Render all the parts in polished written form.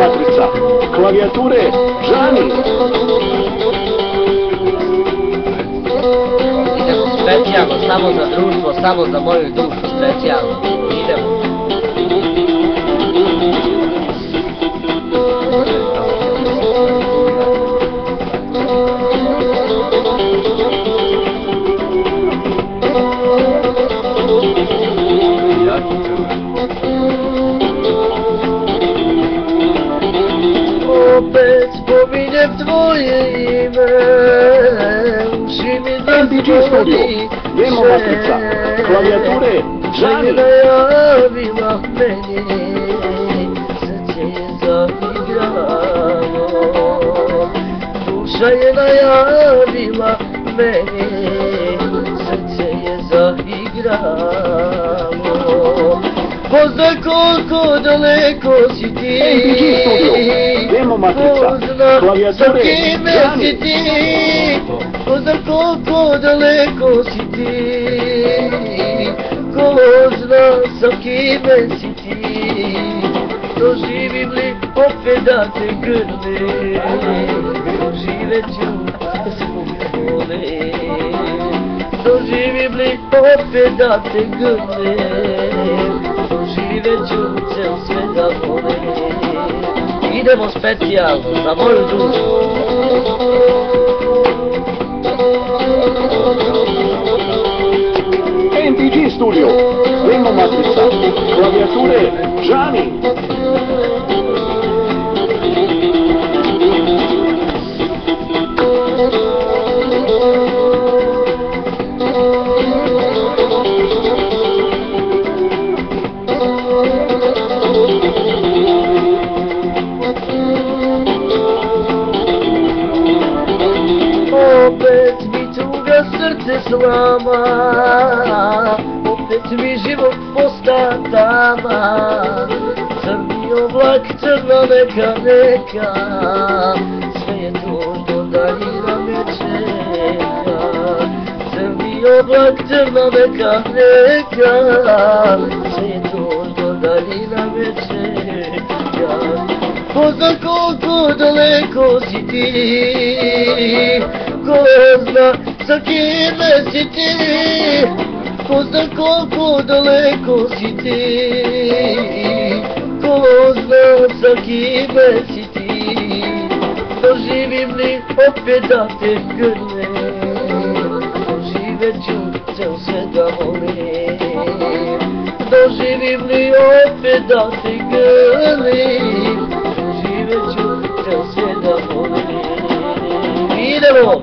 matrica. Klavijature, Žani. Idemo specijalno, samo za društvo, samo za moju dušu, specijalno. Idemo. Opet spominjem tvoje ime, uši mi MPG Studio, demo matrica, klavijature, Žani. najavila meni, srce je zaigralo. Duša je najavila meni, srce je zaigralo. Poznaj koliko daleko si ti, MPG Studio, demo matrica, klavijature, Žani. Poznaj koliko daleko si ti, ko zna sa kime si ti. Doživim li opet da te grlim, doživjet ću da se volim. Doživim li opet da te grlim, doživjet ću cel sve da volim. Idemo specijalno za moju dušu. MPG Studio, demo matrica, klavijature, Žani. Opet mi tuga srce slama, opet mi život posta tama. Crni oblak, crna neka, sve je tužno daljina me čeka. Crni oblak, crna neka, sve je tužno daljina me čeka. Poznam koliko daleko si ti, ko zna sa kime si ti. Poznam koliko daleko si ti, ko zna sa kime si ti. Doživim li opet da te grlim, doživjet ću cel sve da volim. Doživim li opet da te grlim, doživjet ću cel sve da volim. Idemo!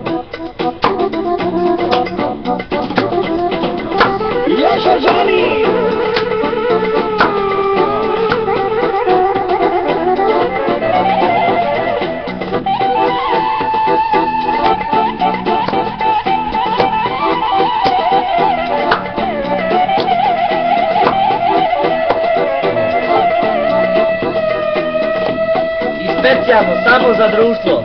Jaša Žani! I specijalno, samo za društvo.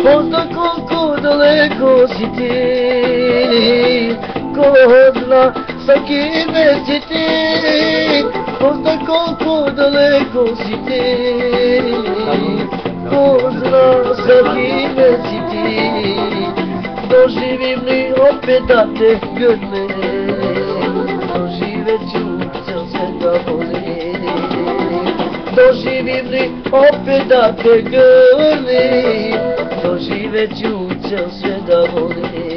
Poznam koliko daleko si ti, ko zna sa kime si ti. Poznam koliko daleko si ti, ko zna sa kime si ti. Doživim li opet da te grlim, doživjet ću cel sve da volim. Doživim li opet da te grlim, doživjet ću cel sve da volim.